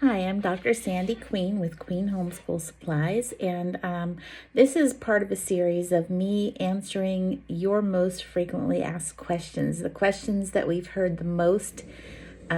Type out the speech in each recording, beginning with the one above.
Hi, I'm Dr. Sandy Queen with Queen Homeschool Supplies, and this is part of a series of me answering your most frequently asked questions, the questions that we've heard the most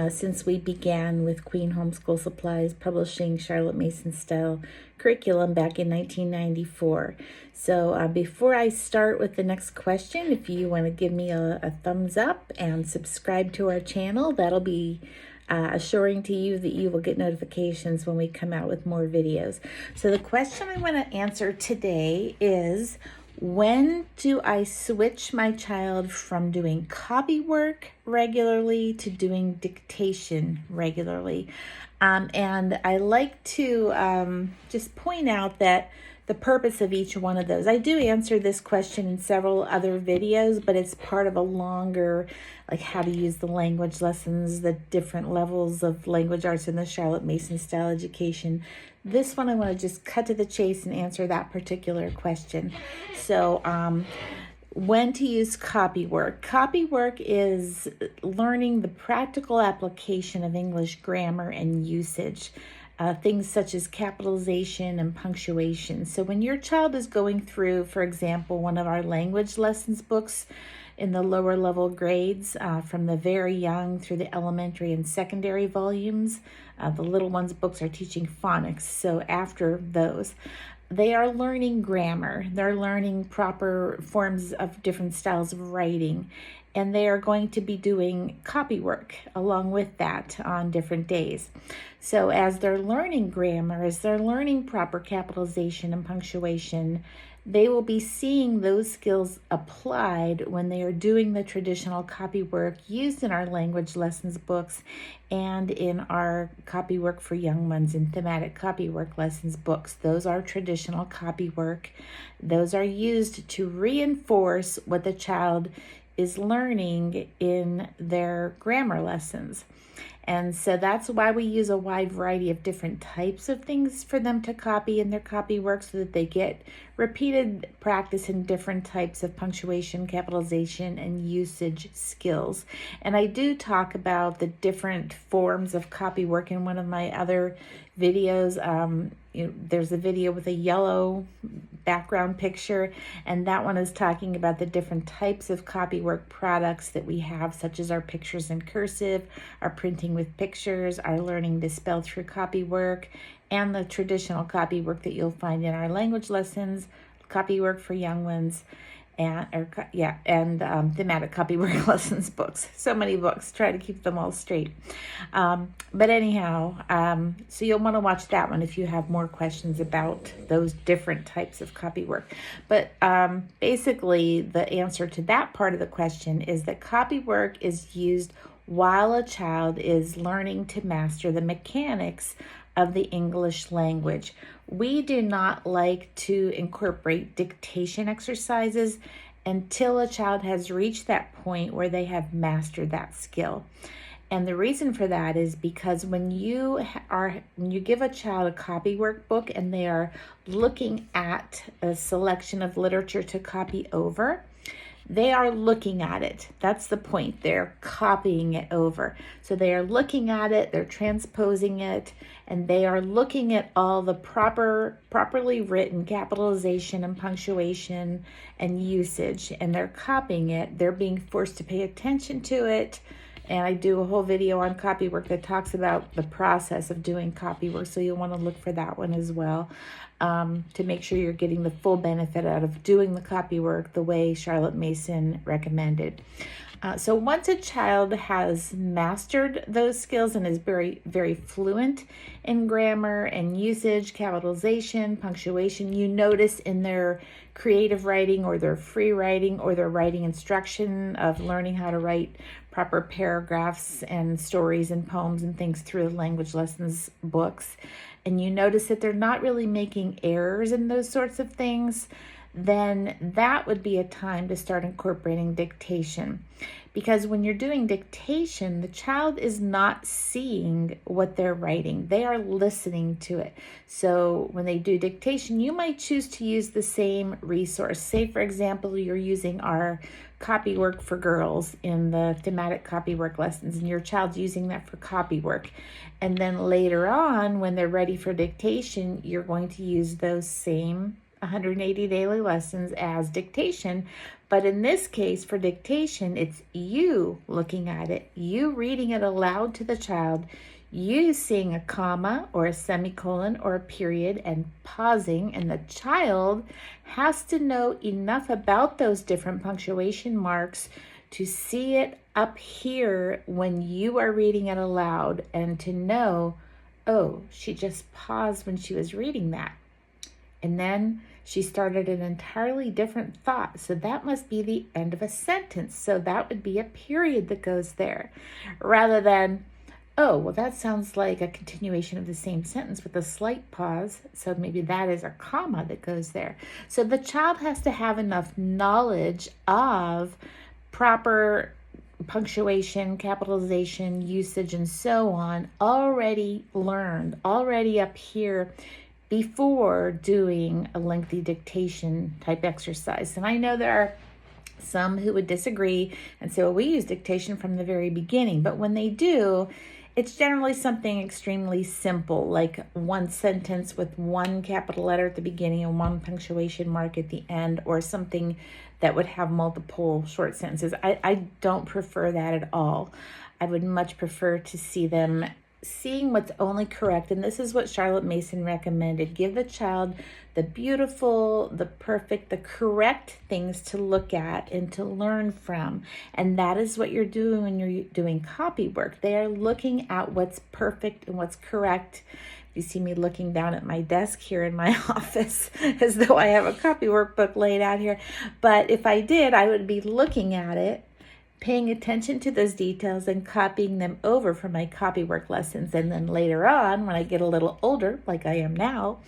since we began with Queen Homeschool Supplies publishing Charlotte Mason style curriculum back in 1994. So before I start with the next question, if you want to give me a thumbs up and subscribe to our channel, that'll be assuring to you that you will get notifications when we come out with more videos. So the question I want to answer today is, when do I switch my child from doing copy work regularly to doing dictation regularly? And I like to just point out that the purpose of each one of those. I do answer this question in several other videos, but it's part of a longer, like how to use the language lessons, the different levels of language arts in the Charlotte Mason style education. This one I want to just cut to the chase and answer that particular question. So when to use copy work. Copy work is learning the practical application of English grammar and usage. Things such as capitalization and punctuation. So when your child is going through, for example, one of our language lessons books in the lower level grades, from the very young through the elementary and secondary volumes, the little ones' books are teaching phonics. So after those, they are learning grammar. They're learning proper forms of different styles of writing. And they are going to be doing copy work along with that on different days. So as they're learning grammar, as they're learning proper capitalization and punctuation, they will be seeing those skills applied when they are doing the traditional copy work used in our language lessons books and in our copy work for young ones and thematic copy work lessons books. Those are traditional copy work. Those are used to reinforce what the child is learning in their grammar lessons. And so that's why we use a wide variety of different types of things for them to copy in their copy work, so that they get repeated practice in different types of punctuation, capitalization, and usage skills. And I do talk about the different forms of copy work in one of my other videos. There's a video with a yellow background picture, and that one is talking about the different types of copy work products that we have, such as our pictures in cursive, our printing with pictures, our learning to spell through copy work, and the traditional copy work that you'll find in our language lessons, copy work for young ones, and thematic copy work lessons books. So many books, try to keep them all straight. But anyhow, so you'll want to watch that one if you have more questions about those different types of copy work. But basically, the answer to that part of the question is that copy work is used while a child is learning to master the mechanics of the English language. We do not like to incorporate dictation exercises until a child has reached that point where they have mastered that skill. And the reason for that is because when you give a child a copy workbook and they are looking at a selection of literature to copy over, they are looking at it. That's the point. They're copying it over. So they are looking at it, they're transposing it, and they are looking at all the properly written capitalization and punctuation and usage, and they're copying it. They're being forced to pay attention to it. And I do a whole video on copy work that talks about the process of doing copy work, so you'll want to look for that one as well, to make sure you're getting the full benefit out of doing the copy work the way Charlotte Mason recommended. So once a child has mastered those skills and is very, very fluent in grammar and usage, capitalization, punctuation, you notice in their creative writing or their free writing or their writing instruction of learning how to write proper paragraphs and stories and poems and things through the language lessons books, and you notice that they're not really making errors in those sorts of things, then that would be a time to start incorporating dictation. Because when you're doing dictation, the child is not seeing what they're writing. They are listening to it. So when they do dictation, you might choose to use the same resource. Say, for example, you're using our copywork for girls in the thematic copywork lessons, and your child's using that for copywork. And then later on, when they're ready for dictation, you're going to use those same 180 daily lessons as dictation. But in this case, for dictation, it's you looking at it, you reading it aloud to the child, you seeing a comma or a semicolon or a period and pausing, and the child has to know enough about those different punctuation marks to see it up here when you are reading it aloud and to know, oh, she just paused when she was reading that. And then she started an entirely different thought. So that must be the end of a sentence. So that would be a period that goes there, rather than, oh, well, that sounds like a continuation of the same sentence with a slight pause. So maybe that is a comma that goes there. So the child has to have enough knowledge of proper punctuation, capitalization, usage, and so on already learned, already up here before doing a lengthy dictation type exercise. And I know there are some who would disagree and say, well, we use dictation from the very beginning. But when they do, it's generally something extremely simple, like one sentence with one capital letter at the beginning and one punctuation mark at the end, or something that would have multiple short sentences. I don't prefer that at all. I would much prefer to see them seeing what's only correct. And this is what Charlotte Mason recommended. Give the child the beautiful, the perfect, the correct things to look at and to learn from. And that is what you're doing when you're doing copywork. They are looking at what's perfect and what's correct. You see me looking down at my desk here in my office as though I have a copywork book laid out here. But if I did, I would be looking at it, paying attention to those details and copying them over for my copywork lessons. And then later on, when I get a little older, like I am now,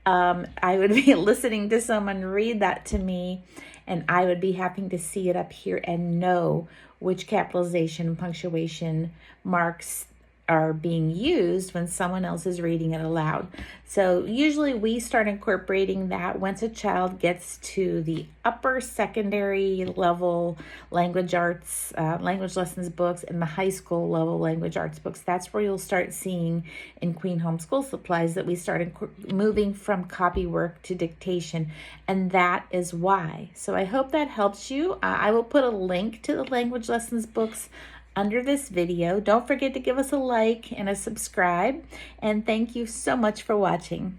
I would be listening to someone read that to me, and I would be having to see it up here and know which capitalization and punctuation marks are being used when someone else is reading it aloud. So usually we start incorporating that once a child gets to the upper secondary level language arts, language lessons books, and the high school level language arts books. That's where you'll start seeing in Queen Homeschool Supplies that we started moving from copywork to dictation, and that is why. So I hope that helps you. I will put a link to the language lessons books under this video. Don't forget to give us a like and a subscribe, and thank you so much for watching.